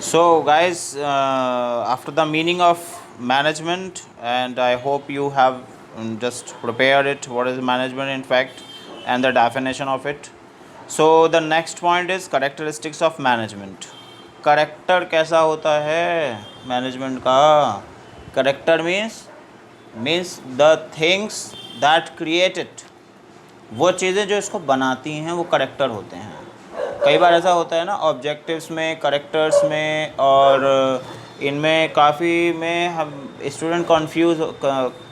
So, guys, after the meaning of management, and I hope you have just prepared it. What is management, in fact, and the definition of it. So, the next point is characteristics of management. Character कैसा होता है management का? Character means the things that create it, वो चीज़ें जो इसको बनाती हैं वो करेक्टर होते हैं। कई बार ऐसा होता है ना ऑब्जेक्टिव्स में, करेक्टर्स में, और इनमें काफ़ी में हम स्टूडेंट कंफ्यूज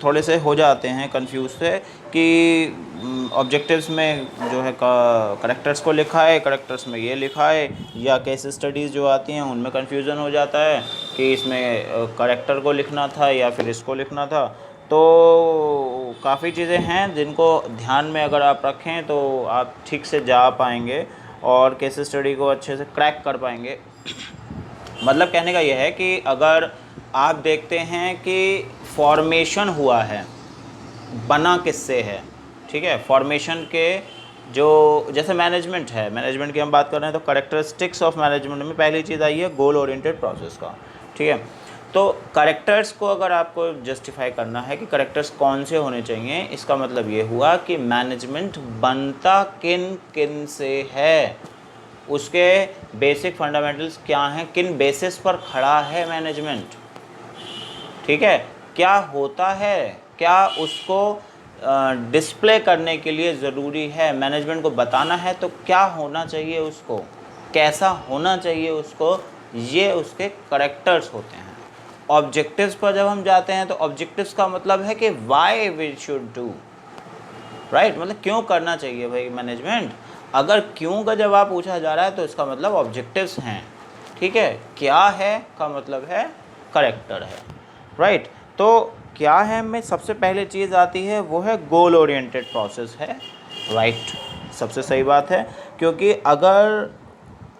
थोड़े से हो जाते हैं, कंफ्यूज से कि ऑब्जेक्टिव्स में जो है करेक्टर्स को लिखा है, करेक्टर्स में ये लिखा है, या केस स्टडीज़ जो आती हैं उनमें कन्फ्यूज़न हो जाता है कि इसमें करेक्टर को लिखना था या फिर इसको लिखना था। तो काफ़ी चीज़ें हैं जिनको ध्यान में अगर आप रखें तो आप ठीक से जा पाएंगे और केस स्टडी को अच्छे से क्रैक कर पाएंगे। मतलब कहने का यह है कि अगर आप देखते हैं कि फॉर्मेशन हुआ है, बना किससे है, ठीक है, फॉर्मेशन के जो जैसे मैनेजमेंट है, मैनेजमेंट की हम बात कर रहे हैं तो करेक्टरिस्टिक्स ऑफ मैनेजमेंट में पहली चीज़ आई है गोल ओरिएंटेड प्रोसेस का, ठीक है। तो करेक्टर्स को अगर आपको जस्टिफाई करना है कि करेक्टर्स कौन से होने चाहिए, इसका मतलब ये हुआ कि मैनेजमेंट बनता किन किन से है, उसके बेसिक फंडामेंटल्स क्या हैं, किन बेसिस पर खड़ा है मैनेजमेंट, ठीक है, क्या होता है, क्या उसको डिस्प्ले करने के लिए ज़रूरी है, मैनेजमेंट को बताना है तो क्या होना चाहिए उसको, कैसा होना चाहिए उसको, ये उसके करेक्टर्स होते हैं। ऑब्जेक्टिव्स पर जब हम जाते हैं तो ऑब्जेक्टिव्स का मतलब है कि why we should do, right, मतलब क्यों करना चाहिए भाई मैनेजमेंट। अगर क्यों का जवाब पूछा जा रहा है तो इसका मतलब ऑब्जेक्टिव्स हैं, ठीक है। क्या है का मतलब है करेक्टर है, राइट। तो क्या है में सबसे पहले चीज़ आती है वो है गोल ओरिएंटेड प्रोसेस है, राइट, सबसे सही बात है। क्योंकि अगर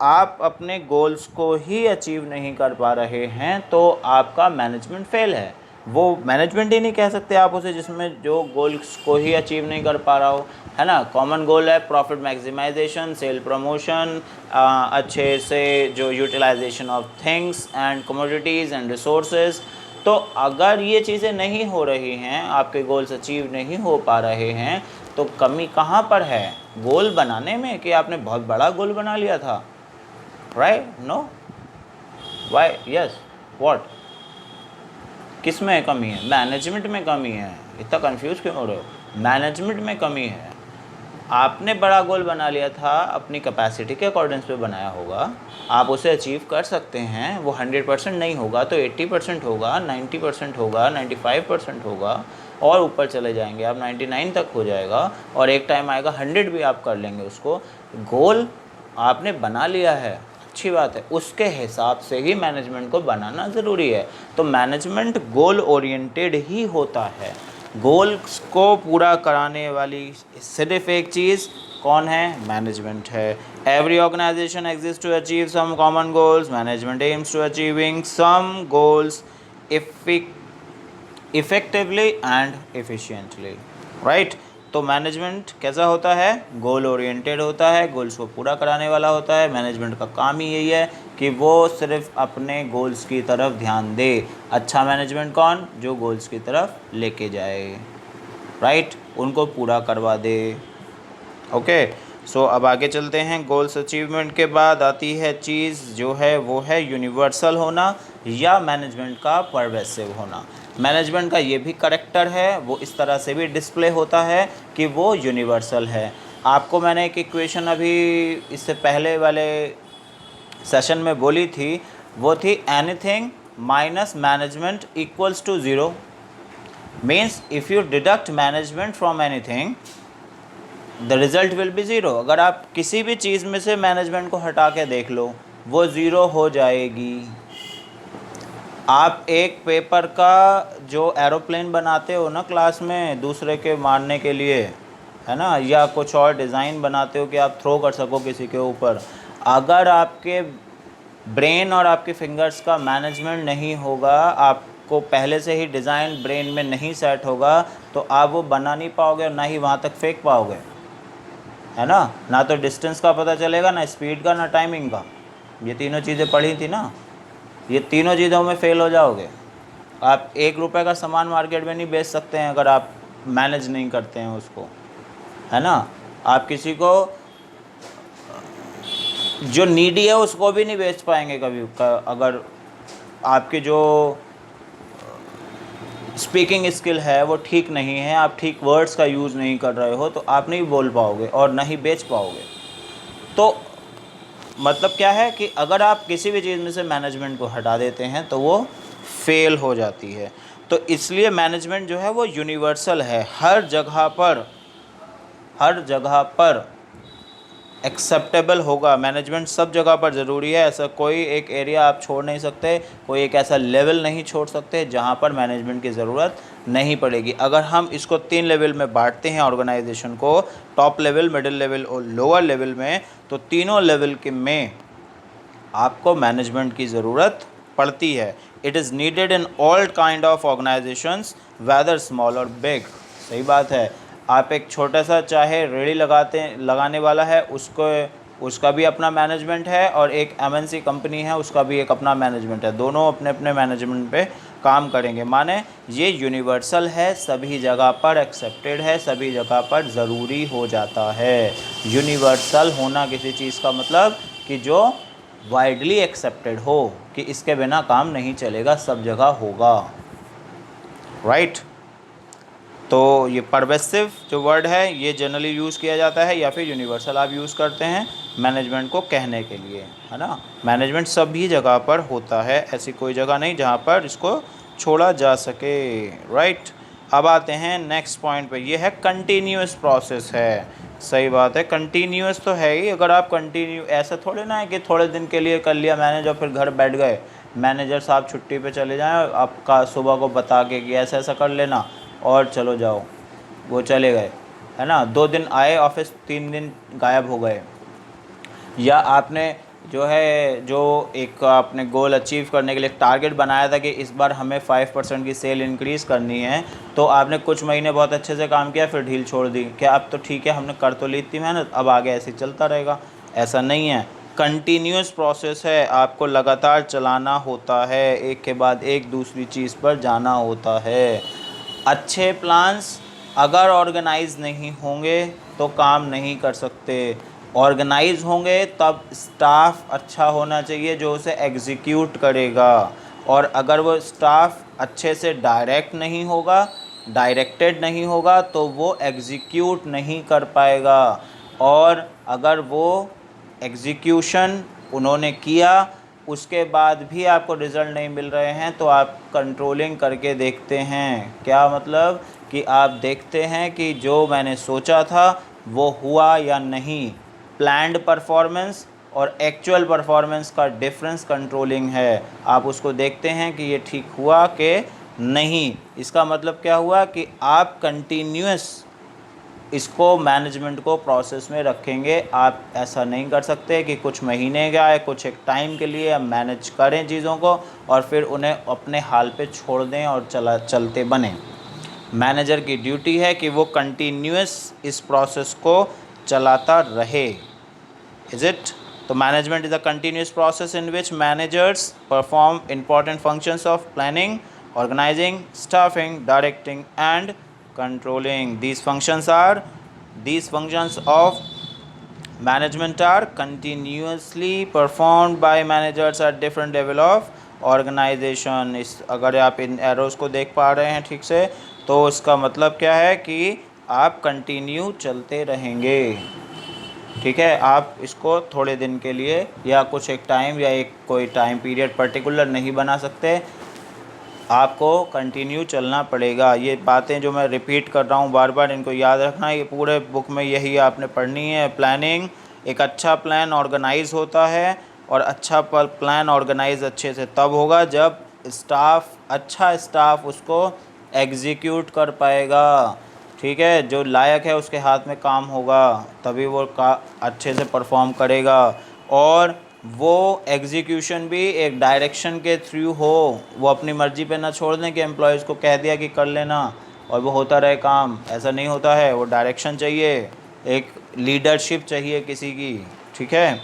आप अपने गोल्स को ही अचीव नहीं कर पा रहे हैं तो आपका मैनेजमेंट फेल है। वो मैनेजमेंट ही नहीं कह सकते आप उसे जिसमें जो गोल्स को ही अचीव नहीं कर पा रहा हो, है ना। कॉमन गोल है प्रॉफिट मैक्सिमाइजेशन, सेल प्रमोशन, अच्छे से जो utilization of things and commodities and resources. तो अगर ये चीज़ें नहीं हो रही हैं, आपके गोल्स अचीव नहीं हो पा रहे हैं, तो कमी कहाँ पर है? गोल बनाने में कि आपने बहुत बड़ा गोल बना लिया था, right, no, why, yes, what, किस में कमी है? मैनेजमेंट में कमी है। इतना कंफ्यूज क्यों हो रहे हो? मैनेजमेंट में कमी है। आपने बड़ा गोल बना लिया था, अपनी कैपेसिटी के अकॉर्डिंग पे बनाया होगा, आप उसे अचीव कर सकते हैं। वो 100% नहीं होगा तो 80% होगा, 90% होगा, 95% होगा, और ऊपर चले जाएंगे आप, 99 तक हो जाएगा, और एक टाइम आएगा 100 भी आप कर लेंगे उसको। गोल आपने बना लिया है, अच्छी बात है, उसके हिसाब से ही मैनेजमेंट को बनाना ज़रूरी है। तो मैनेजमेंट गोल ओरिएंटेड ही होता है। गोल्स को पूरा कराने वाली सिर्फ एक चीज़ कौन है? मैनेजमेंट है। Every organization exist to achieve some common goals, management aims to achieving some goals effectively and efficiently, right. तो मैनेजमेंट कैसा होता है? गोल ओरिएंटेड होता है, गोल्स को पूरा कराने वाला होता है। मैनेजमेंट का काम ही यही है कि वो सिर्फ अपने गोल्स की तरफ ध्यान दे। अच्छा मैनेजमेंट कौन? जो गोल्स की तरफ लेके जाए, राइट, उनको पूरा करवा दे। ओके, सो अब आगे चलते हैं। गोल्स अचीवमेंट के बाद आती है चीज़ जो है वो है यूनिवर्सल होना या मैनेजमेंट का परवेसिव होना। मैनेजमेंट का ये भी करेक्टर है, वो इस तरह से भी डिस्प्ले होता है कि वो यूनिवर्सल है। आपको मैंने एक इक्वेशन अभी इससे पहले वाले सेशन में बोली थी, वो थी anything minus management equals to zero. Means if you deduct management from anything the result will be zero. अगर आप किसी भी चीज़ में से मैनेजमेंट को हटा के देख लो, वो ज़ीरो हो जाएगी। आप एक पेपर का जो एरोप्लेन बनाते हो ना क्लास में दूसरे के मारने के लिए, है ना, या कुछ और डिज़ाइन बनाते हो कि आप थ्रो कर सको किसी के ऊपर, अगर आपके ब्रेन और आपके फिंगर्स का मैनेजमेंट नहीं होगा, आपको पहले से ही डिज़ाइन ब्रेन में नहीं सेट होगा, तो आप वो बना नहीं पाओगे और ना ही वहाँ तक फेंक पाओगे, है ना। ना तो डिस्टेंस का पता चलेगा, ना स्पीड का, ना टाइमिंग का। ये तीनों चीज़ें पढ़ी थी ना। ये तीनों चीज़ों में फेल हो जाओगे। आप 1 रुपये का सामान मार्केट में नहीं बेच सकते हैं अगर आप मैनेज नहीं करते हैं उसको, है ना। आप किसी को जो नीडी है उसको भी नहीं बेच पाएंगे कभी अगर आपकी जो स्पीकिंग स्किल है वो ठीक नहीं है, आप ठीक वर्ड्स का यूज़ नहीं कर रहे हो, तो आप नहीं बोल पाओगे और नहीं बेच पाओगे। तो मतलब क्या है कि अगर आप किसी भी चीज़ में से मैनेजमेंट को हटा देते हैं तो वो फेल हो जाती है। तो इसलिए मैनेजमेंट जो है वो यूनिवर्सल है, हर जगह पर एक्सेप्टेबल होगा। मैनेजमेंट सब जगह पर ज़रूरी है, ऐसा कोई एक एरिया आप छोड़ नहीं सकते, कोई एक ऐसा लेवल नहीं छोड़ सकते जहाँ पर मैनेजमेंट की ज़रूरत नहीं पड़ेगी। अगर हम इसको 3 लेवल में बांटते हैं ऑर्गेनाइजेशन को, टॉप लेवल, मिडिल लेवल और लोअर लेवल में, तो तीनों लेवल के में आपको मैनेजमेंट की ज़रूरत पड़ती है। It is needed in all kind of organizations whether small और बिग। सही बात है। आप एक छोटा सा चाहे रेड़ी लगाने वाला है, उसका भी अपना मैनेजमेंट है, और एक एमएनसी कंपनी है उसका भी एक अपना मैनेजमेंट है। दोनों अपने अपने मैनेजमेंट पे काम करेंगे। माने ये यूनिवर्सल है, सभी जगह पर एक्सेप्टेड है, सभी जगह पर ज़रूरी हो जाता है। यूनिवर्सल होना किसी चीज़ का मतलब कि जो वाइडली एक्सेप्टेड हो, कि इसके बिना काम नहीं चलेगा, सब जगह होगा, राइट। तो ये परवेसिव जो वर्ड है ये जनरली यूज़ किया जाता है, या फिर यूनिवर्सल आप यूज़ करते हैं मैनेजमेंट को कहने के लिए, है ना। मैनेजमेंट सभी जगह पर होता है, ऐसी कोई जगह नहीं जहाँ पर इसको छोड़ा जा सके, राइट। अब आते हैं नेक्स्ट पॉइंट पे, ये है कंटिन्यूअस प्रोसेस है। सही बात है, कंटिन्यूअस तो है ही। अगर आप कंटिन्यू, ऐसा थोड़े ना है कि थोड़े दिन के लिए कर लिया मैनेज और फिर घर बैठ गए। मैनेजर साहब छुट्टी पे चले जाएं, आपका सुबह को बता के कि ऐसा ऐसा कर लेना और चलो जाओ, वो चले गए, है ना। 2 दिन आए ऑफिस, 3 दिन गायब हो गए। या आपने जो एक आपने गोल अचीव करने के लिए टारगेट बनाया था कि इस बार हमें 5% की सेल इंक्रीज़ करनी है, तो आपने कुछ महीने बहुत अच्छे से काम किया, फिर ढील छोड़ दी। क्या अब तो ठीक है, हमने कर तो ली थी मेहनत, अब आगे ऐसे ही चलता रहेगा? ऐसा नहीं है। कंटिन्यूस प्रोसेस है, आपको लगातार चलाना होता है, एक के बाद एक दूसरी चीज़ पर जाना होता है। अच्छे प्लान्स अगर ऑर्गेनाइज नहीं होंगे तो काम नहीं कर सकते। ऑर्गेनाइज होंगे तब स्टाफ अच्छा होना चाहिए जो उसे एग्जीक्यूट करेगा, और अगर वो स्टाफ अच्छे से डायरेक्टेड नहीं होगा तो वो एग्जीक्यूट नहीं कर पाएगा। और अगर वो एग्जीक्यूशन उन्होंने किया उसके बाद भी आपको रिज़ल्ट नहीं मिल रहे हैं तो आप कंट्रोलिंग करके देखते हैं। क्या मतलब कि आप देखते हैं कि जो मैंने सोचा था वो हुआ या नहीं। प्लान्ड परफॉर्मेंस और एक्चुअल परफॉर्मेंस का डिफरेंस कंट्रोलिंग है। आप उसको देखते हैं कि ये ठीक हुआ कि नहीं। इसका मतलब क्या हुआ कि आप कंटिन्यूअस इसको मैनेजमेंट को प्रोसेस में रखेंगे। आप ऐसा नहीं कर सकते कि कुछ महीने का या कुछ एक टाइम के लिए हम मैनेज करें चीज़ों को और फिर उन्हें अपने हाल पे छोड़ दें और चलते बने। मैनेजर की ड्यूटी है कि वो कंटिन्यूअस इस प्रोसेस को चलाता रहे। Is it? तो management is a continuous process in which managers perform important functions of planning, organizing, staffing, directing and controlling. These functions of management are continuously performed by managers at different level of organization. इस अगर आप इन arrows को देख पा रहे हैं ठीक से तो इसका मतलब क्या है कि आप कंटिन्यू चलते रहेंगे। ठीक है, आप इसको थोड़े दिन के लिए या कुछ एक टाइम या एक कोई टाइम पीरियड पर्टिकुलर नहीं बना सकते, आपको कंटिन्यू चलना पड़ेगा। ये बातें जो मैं रिपीट कर रहा हूँ बार बार, इनको याद रखना। ये पूरे बुक में यही आपने पढ़नी है। प्लानिंग, एक अच्छा प्लान ऑर्गेनाइज होता है और अच्छा प्लान ऑर्गेनाइज अच्छे से तब होगा जब अच्छा स्टाफ उसको एग्जीक्यूट कर पाएगा। ठीक है, जो लायक है उसके हाथ में काम होगा तभी वो अच्छे से परफॉर्म करेगा। और वो एग्जीक्यूशन भी एक डायरेक्शन के थ्रू हो, वो अपनी मर्ज़ी पे ना छोड़ दें कि एम्प्लॉयज़ को कह दिया कि कर लेना और वो होता रहे काम। ऐसा नहीं होता है। वो डायरेक्शन चाहिए, एक लीडरशिप चाहिए किसी की। ठीक है,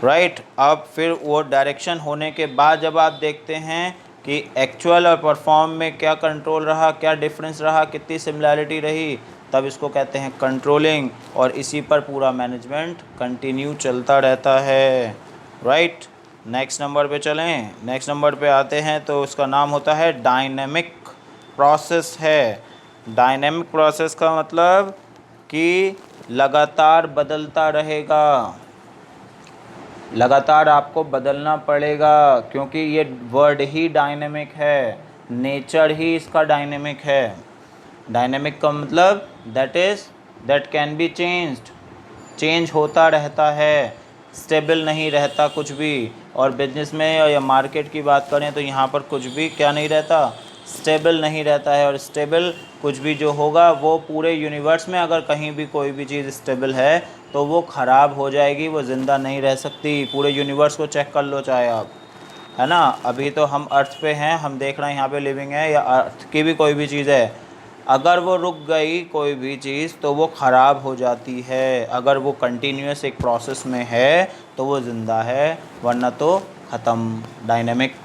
राइट। अब फिर वो डायरेक्शन होने के बाद जब आप देखते हैं कि एक्चुअल और परफॉर्म में क्या कंट्रोल रहा, क्या डिफरेंस रहा, कितनी सिमिलैरिटी रही, तब इसको कहते हैं कंट्रोलिंग, और इसी पर पूरा मैनेजमेंट कंटिन्यू चलता रहता है। राइट। नेक्स्ट नंबर पे चलें। नेक्स्ट नंबर पे आते हैं तो उसका नाम होता है डायनेमिक प्रोसेस है। डायनेमिक प्रोसेस का मतलब कि लगातार बदलता रहेगा, लगातार आपको बदलना पड़ेगा, क्योंकि ये वर्ड ही डायनेमिक है, नेचर ही इसका डायनेमिक है। डायनेमिक का मतलब that can be changed, change होता रहता है, स्टेबल नहीं रहता कुछ भी। और बिजनेस में या मार्केट की बात करें तो यहाँ पर कुछ भी क्या नहीं रहता, स्टेबल नहीं रहता है। और स्टेबल कुछ भी जो होगा वो पूरे यूनिवर्स में अगर कहीं भी कोई भी चीज़ स्टेबल है तो वो ख़राब हो जाएगी, वो ज़िंदा नहीं रह सकती। पूरे यूनिवर्स को चेक कर लो चाहे आप, है ना। अभी तो हम अर्थ पे हैं, हम देख रहे हैं यहाँ पे लिविंग है, या अर्थ की भी कोई भी चीज़ है, अगर वो रुक गई कोई भी चीज़ तो वो ख़राब हो जाती है। अगर वो कंटिन्यूस एक प्रोसेस में है तो वो ज़िंदा है, वरना तो ख़त्म। डायनेमिक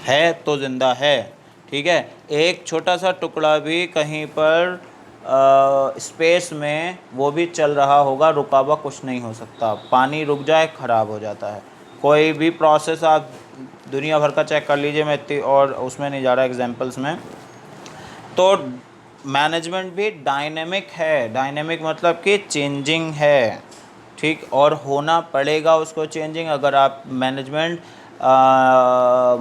है तो ज़िंदा है, ठीक है। एक छोटा सा टुकड़ा भी कहीं पर स्पेस में वो भी चल रहा होगा, रुका हुआ कुछ नहीं हो सकता। पानी रुक जाए ख़राब हो जाता है। कोई भी प्रोसेस आप दुनिया भर का चेक कर लीजिए, मैं इतनी और उसमें नहीं जा रहा एग्जांपल्स में। तो मैनेजमेंट भी डायनेमिक है। डायनेमिक मतलब कि चेंजिंग है, ठीक, और होना पड़ेगा उसको चेंजिंग। अगर आप मैनेजमेंट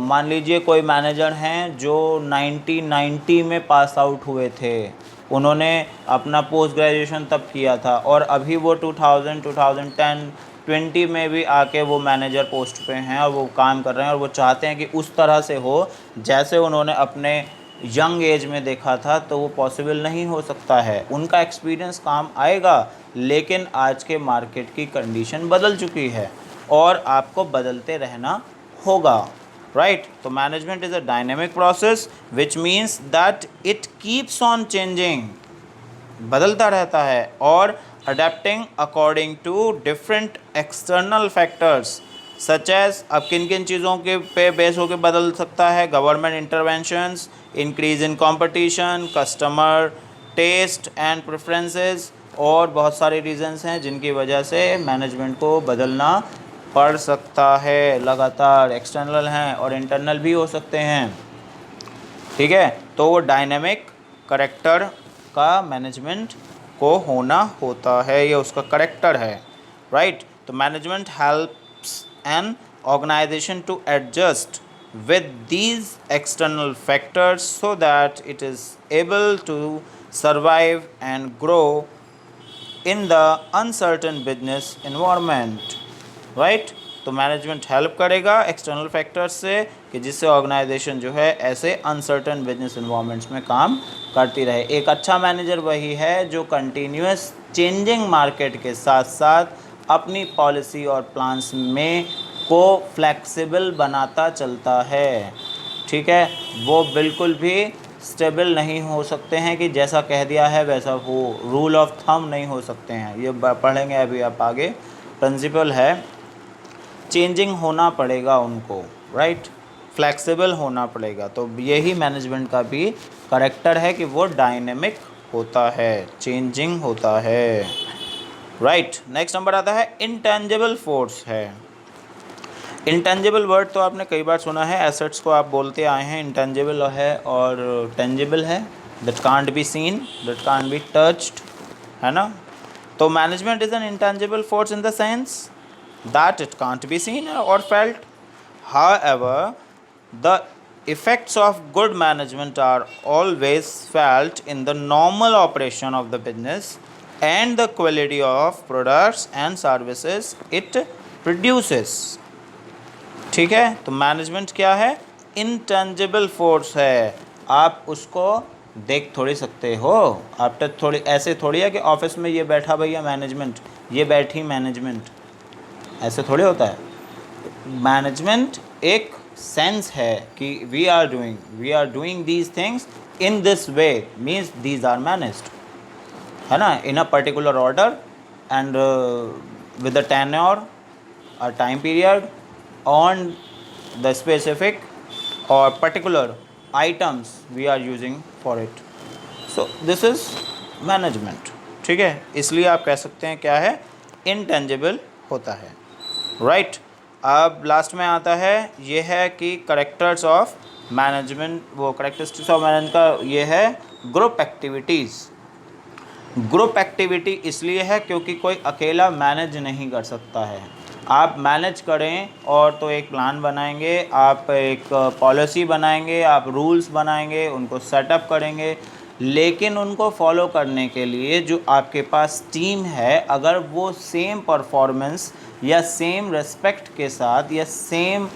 मान लीजिए कोई मैनेजर हैं जो 1990 में पास आउट हुए थे, उन्होंने अपना पोस्ट ग्रेजुएशन तब किया था, और अभी वो 2000 2010 20 में भी आके वो मैनेजर पोस्ट पे हैं और वो काम कर रहे हैं, और वो चाहते हैं कि उस तरह से हो जैसे उन्होंने अपने यंग एज में देखा था, तो वो पॉसिबल नहीं हो सकता है। उनका एक्सपीरियंस काम आएगा, लेकिन आज के मार्केट की कंडीशन बदल चुकी है और आपको बदलते रहना होगा। राइट। तो management is a dynamic process which means that it keeps on changing, बदलता रहता है, और adapting according to different external factors such as, अब किन किन चीज़ों के पे बेस होकर बदल सकता है, government interventions, increase in competition, customer taste and preferences, और बहुत सारे रीजंस हैं जिनकी वजह से मैनेजमेंट को बदलना पड़ सकता है। लगातार एक्सटर्नल हैं और इंटरनल भी हो सकते हैं, ठीक है। तो वो डायनेमिक करेक्टर का मैनेजमेंट को होना होता है, ये उसका करेक्टर है। राइट। तो management helps an organization to adjust with these external factors so that it is able to survive and grow in the uncertain business environment. Right. तो मैनेजमेंट हेल्प करेगा एक्सटर्नल फैक्टर्स से कि जिससे organisation जो है ऐसे uncertain business environments में काम करती रहे। एक अच्छा मैनेजर वही है जो कंटिन्यूस चेंजिंग मार्केट के साथ साथ अपनी पॉलिसी और प्लान्स में को फ्लेक्सिबल बनाता चलता है, ठीक है। वो बिल्कुल भी स्टेबल नहीं हो सकते हैं कि जैसा कह दिया है वैसा हो, रूल ऑफ थंब नहीं हो सकते हैं। ये पढ़ेंगे अभी आप आगे। प्रिंसिपल है चेंजिंग होना पड़ेगा उनको, राइट, फ्लेक्सिबल होना पड़ेगा। तो यही मैनेजमेंट का भी करेक्टर है कि वो डायनेमिक होता है, चेंजिंग होता है। राइट। नेक्स्ट नंबर आता है इंटेंजिबल फोर्स है। इंटेंजिबल वर्ड तो आपने कई बार सुना है, एसेट्स को आप बोलते आए हैं। इंटेंजिबल है और टेंजिबल है, that can't be seen, that can't be touched, है ना। तो management is an intangible force in the sense that it can't be seen or felt. However, the effects of good management are always felt in the normal operation of the business and the quality of products and services it produces. ठीक है। तो management क्या है, intangible force है। आप उसको देख थोड़ी सकते हो, आप तो थोड़ी ऐसे थोड़ी है कि ऑफिस में ये बैठा भैया मैनेजमेंट, ये बैठी मैनेजमेंट, ऐसे थोड़े होता है। मैनेजमेंट एक सेंस है कि we are doing these things in this way, means these are managed, है ना, in a particular order and with the tenure a time period on the specific or particular items we are using for it. So this is management. ठीक है, इसलिए आप कह सकते हैं क्या है, intangible होता है, राइट। अब लास्ट में आता है ये है कि करेक्टर्स ऑफ मैनेजमेंट, वो करेक्टरिस्टिक्स ऑफ मैनेजमेंट का ये है ग्रुप एक्टिविटीज़। ग्रुप एक्टिविटी इसलिए है क्योंकि कोई अकेला मैनेज नहीं कर सकता है। आप मैनेज करें और तो एक प्लान बनाएंगे, आप एक पॉलिसी बनाएंगे, आप रूल्स बनाएंगे, उनको सेटअप करेंगे, लेकिन उनको फॉलो करने के लिए जो आपके पास टीम है, अगर वो सेम परफॉर्मेंस या सेम रेस्पेक्ट के साथ या सेम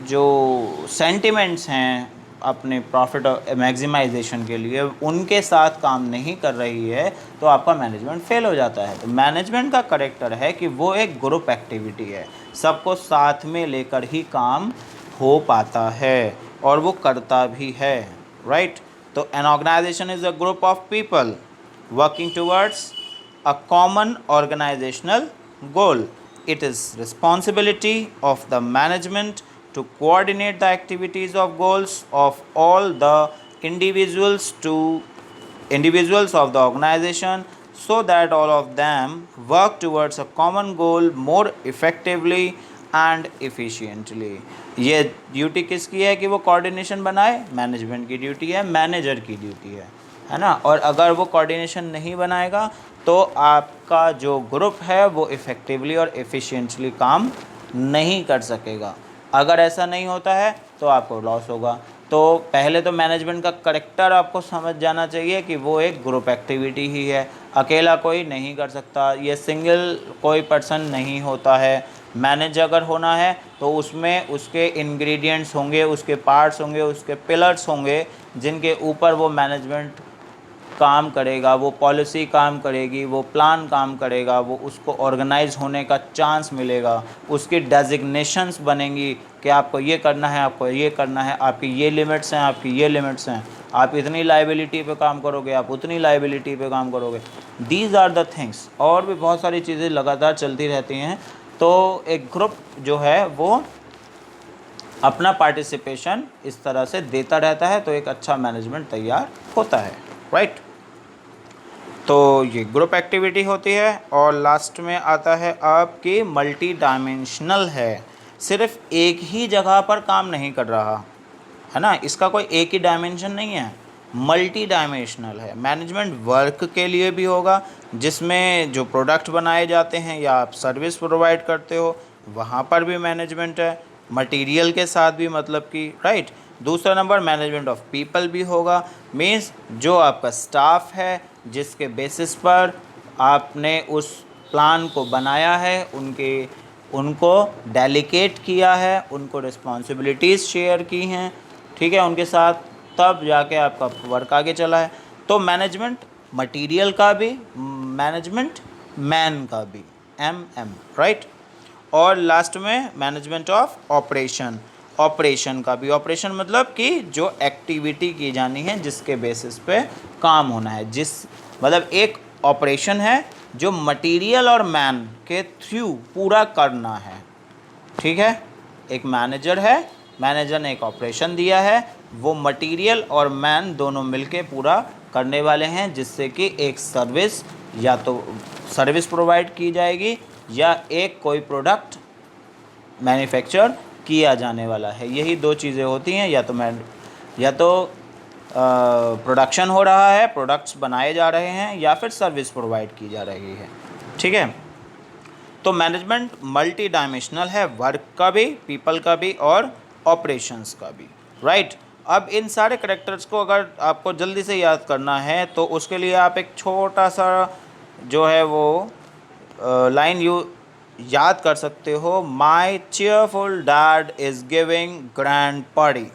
जो सेंटिमेंट्स हैं अपने प्रॉफिट मैक्सिमाइजेशन के लिए, उनके साथ काम नहीं कर रही है, तो आपका मैनेजमेंट फेल हो जाता है। तो मैनेजमेंट का करेक्टर है कि वो एक ग्रुप एक्टिविटी है, सबको साथ में लेकर ही काम हो पाता है और वो करता भी है, राइट। तो an organization is a group of people working towards a common organizational goal. It is responsibility of the management to coordinate the activities of goals of all the individuals of the organization so that all of them work towards a common goal more effectively and efficiently. ये duty किसकी है कि वो coordination बनाए? Management की duty है, manager की duty है ना। और अगर वो कोऑर्डिनेशन नहीं बनाएगा तो आपका जो ग्रुप है वो इफ़ेक्टिवली और एफिशिएंटली काम नहीं कर सकेगा। अगर ऐसा नहीं होता है तो आपको लॉस होगा। तो पहले तो मैनेजमेंट का करेक्टर आपको समझ जाना चाहिए कि वो एक ग्रुप एक्टिविटी ही है, अकेला कोई नहीं कर सकता, ये सिंगल कोई पर्सन नहीं होता है। मैनेज अगर होना है तो उसमें उसके इंग्रेडिएंट्स होंगे, उसके पार्ट्स होंगे, उसके पिलर्स होंगे जिनके ऊपर वो मैनेजमेंट काम करेगा, वो पॉलिसी काम करेगी, वो प्लान काम करेगा, वो उसको ऑर्गेनाइज होने का चांस मिलेगा, उसकी डेजिग्नेशंस बनेंगी कि आपको ये करना है, आपको ये करना है, आपकी ये लिमिट्स हैं, आपकी ये लिमिट्स हैं, आप इतनी लाइबिलिटी पे काम करोगे, आप उतनी लाइबिलिटी पे काम करोगे। These are the things. और भी बहुत सारी चीज़ें लगातार चलती रहती हैं। तो एक ग्रुप जो है वो अपना पार्टिसिपेशन इस तरह से देता रहता है तो एक अच्छा मैनेजमेंट तैयार होता है, राइट। तो ये ग्रुप एक्टिविटी होती है। और लास्ट में आता है आपकी मल्टी डायमेंशनल है, सिर्फ एक ही जगह पर काम नहीं कर रहा है ना, इसका कोई एक ही डायमेंशन नहीं है, मल्टी डायमेंशनल है। मैनेजमेंट वर्क के लिए भी होगा, जिसमें जो प्रोडक्ट बनाए जाते हैं या आप सर्विस प्रोवाइड करते हो वहाँ पर भी मैनेजमेंट है, मटेरियल के साथ भी, मतलब कि राइट। दूसरा नंबर मैनेजमेंट ऑफ पीपल भी होगा, मीन्स जो आपका स्टाफ है जिसके बेसिस पर आपने उस प्लान को बनाया है, उनको डेलीकेट किया है, उनको रिस्पॉन्सिबिलिटीज़ शेयर की हैं, ठीक है, उनके साथ, तब जाके आपका वर्क आगे चला है। तो मैनेजमेंट मटेरियल का भी, मैनेजमेंट मैन का भी, MM, राइट। और लास्ट में मैनेजमेंट ऑफ ऑपरेशन का भी। ऑपरेशन मतलब कि जो एक्टिविटी की जानी है जिसके बेसिस पे काम होना है, मतलब एक ऑपरेशन है जो मटेरियल और मैन के थ्रू पूरा करना है, ठीक है। एक मैनेजर है, मैनेजर ने एक ऑपरेशन दिया है, वो मटेरियल और मैन दोनों मिलके पूरा करने वाले हैं, जिससे कि एक सर्विस, या तो सर्विस प्रोवाइड की जाएगी या एक कोई प्रोडक्ट मैन्युफैक्चर किया जाने वाला है। यही दो चीज़ें होती हैं, या तो प्रोडक्शन हो रहा है, प्रोडक्ट्स बनाए जा रहे हैं, या फिर सर्विस प्रोवाइड की जा रही है, ठीक है। तो मैनेजमेंट मल्टी डायमेंशनल है, वर्क का भी, पीपल का भी और ऑपरेशंस का भी, राइट। अब इन सारे करेक्टर्स को अगर आपको जल्दी से याद करना है तो उसके लिए आप एक छोटा सा जो है वो लाइन याद कर सकते हो, my cheerful dad is giving grand party,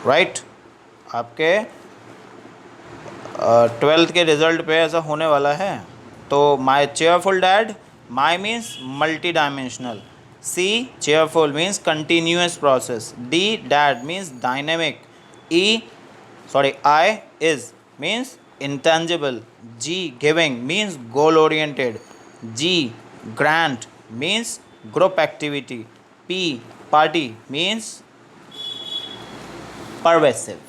right. आपके 12th के रिज़ल्ट पे ऐसा होने वाला है। तो my cheerful dad, my means multi dimensional, C cheerful means continuous process, D dad means dynamic, I is means intangible, G giving means goal oriented, G, grant means group activity. P, party means pervasive.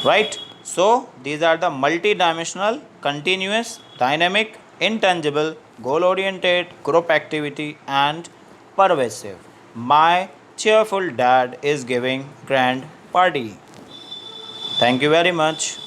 Right? So these are the multi-dimensional, continuous, dynamic, intangible, goal-oriented, group activity, and pervasive. My cheerful dad is giving grand party. Thank you very much.